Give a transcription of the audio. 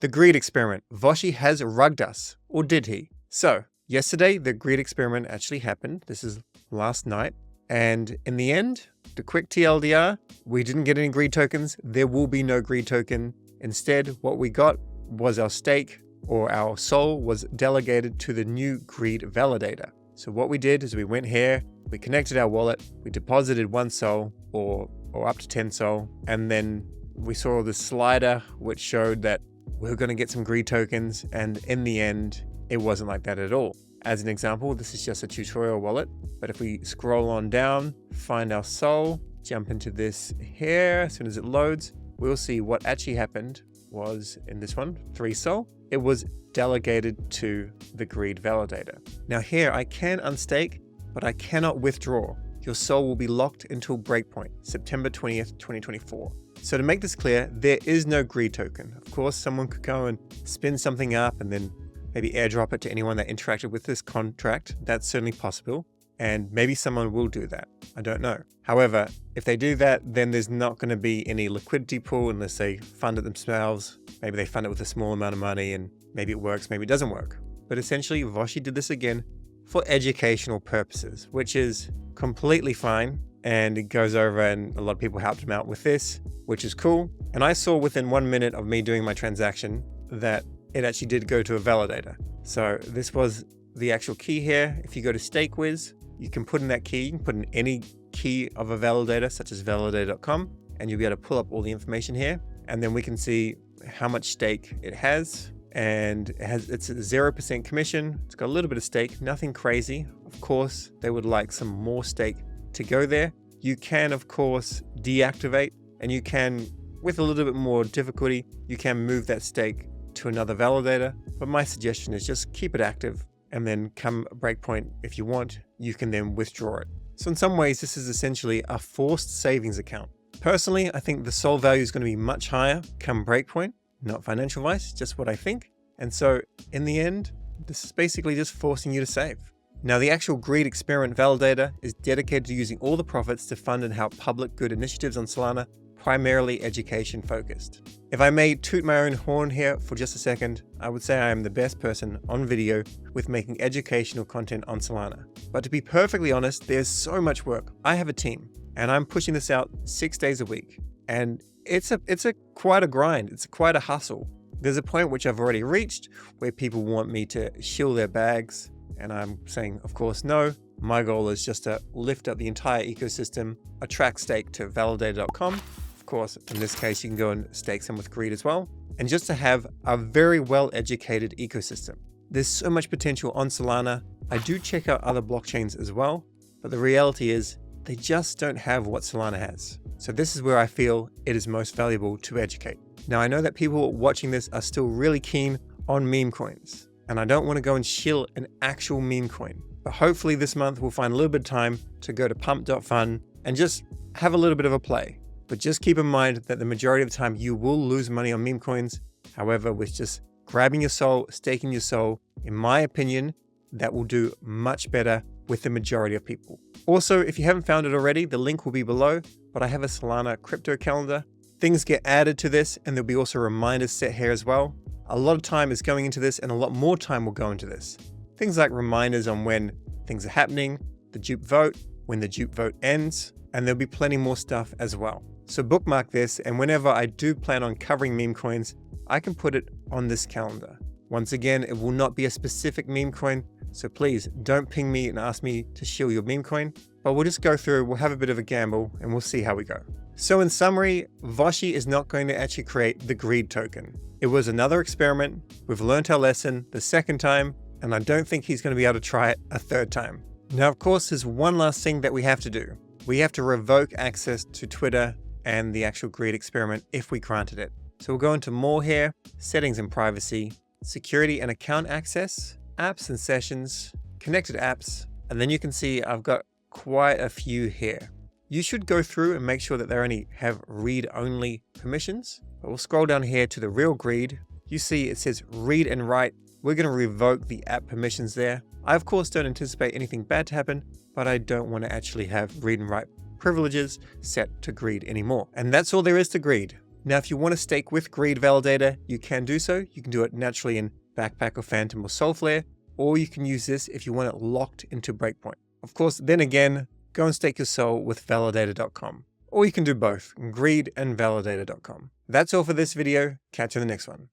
The greed experiment. Voshy has rugged us. Or did he? So, yesterday, the greed experiment actually happened. This is last night. And in the end, the quick TLDR, we didn't get any greed tokens. There will be no greed token. Instead, what we got was our stake, or our SOL was delegated to the new greed validator. So what we did is we went here, we connected our wallet, we deposited 1 SOL or up to 10 SOL, and then we saw the slider which showed that we were going to get some greed tokens, and in the end, it wasn't like that at all. As an example, this is just a tutorial wallet, but if we scroll on down, find our SOL, jump into this here, as soon as it loads, we'll see what actually happened was in this one, 3 SOL. It was delegated to the greed validator. Now here I can unstake, but I cannot withdraw. Your SOL will be locked until breakpoint, September 20th, 2024. So to make this clear, there is no greed token. Of course, someone could go and spin something up and then maybe airdrop it to anyone that interacted with this contract. That's certainly possible. And maybe someone will do that. I don't know. However, if they do that, then there's not going to be any liquidity pool unless they fund it themselves. Maybe they fund it with a small amount of money and maybe it works, maybe it doesn't work. But essentially, Voshy did this again for educational purposes, which is completely fine. And it goes over and a lot of people helped him out with this, which is cool. And I saw within 1 minute of me doing my transaction that it actually did go to a validator. So this was the actual key here. If you go to StakeWiz, you can put in that key, you can put in any key of a validator, such as validator.com, and you'll be able to pull up all the information here. And then we can see how much stake it has. And it's a 0% commission. It's got a little bit of stake, nothing crazy. Of course, they would like some more stake to go there. You can, of course, deactivate, and you can, with a little bit more difficulty, you can move that stake to another validator. But my suggestion is just keep it active, and then come breakpoint, if you want, you can then withdraw it. So in some ways, this is essentially a forced savings account. Personally, I think the SOL value is going to be much higher come breakpoint, not financial advice, just what I think. And so in the end, this is basically just forcing you to save. Now, the actual greed experiment validator is dedicated to using all the profits to fund and help public good initiatives on Solana, primarily education focused. If I may toot my own horn here for just a second, I would say I am the best person on video with making educational content on Solana. But to be perfectly honest, there's so much work. I have a team and I'm pushing this out 6 days a week. And it's quite a grind. It's quite a hustle. There's a point which I've already reached where people want me to shill their bags. And I'm saying, of course, no. My goal is just to lift up the entire ecosystem, attract stake to validator.com. Of course, in this case, you can go and stake some with greed as well. And just to have a very well-educated ecosystem. There's so much potential on Solana. I do check out other blockchains as well, but the reality is they just don't have what Solana has. So this is where I feel it is most valuable to educate. Now, I know that people watching this are still really keen on meme coins, and I don't want to go and shill an actual meme coin. But hopefully this month we'll find a little bit of time to go to pump.fun and just have a little bit of a play. But just keep in mind that the majority of the time you will lose money on meme coins. However, with just grabbing your SOL, staking your SOL, in my opinion, that will do much better with the majority of people. Also, if you haven't found it already, the link will be below, but I have a Solana crypto calendar. Things get added to this, and there'll be also reminders set here as well. A lot of time is going into this, and a lot more time will go into this. Things like reminders on when things are happening, the dupe vote, when the dupe vote ends, and there'll be plenty more stuff as well. So bookmark this, and whenever I do plan on covering meme coins, I can put it on this calendar. Once again, it will not be a specific meme coin, so please don't ping me and ask me to shill your meme coin, but we'll just go through, we'll have a bit of a gamble, and we'll see how we go. So in summary, Voshy is not going to actually create the greed token. It was another experiment. We've learned our lesson the second time, and I don't think he's going to be able to try it a third time. Now, of course, there's one last thing that we have to do. We have to revoke access to Twitter and the actual greed experiment if we granted it. So we'll go into more here, settings and privacy, security and account access, apps and sessions, connected apps, and then you can see I've got quite a few here. You should go through and make sure that they only have read-only permissions. But we'll scroll down here to the real greed. You see it says read and write. We're going to revoke the app permissions there. I, of course, don't anticipate anything bad to happen, but I don't want to actually have read and write privileges set to greed anymore. And that's all there is to greed. Now, if you want to stake with Greed Validator, you can do so. You can do it naturally in Backpack or Phantom or Soulflare, or you can use this if you want it locked into Breakpoint. Of course, then again, go and stake your soul with validator.com. Or you can do both, Greed and validator.com. That's all for this video. Catch you in the next one.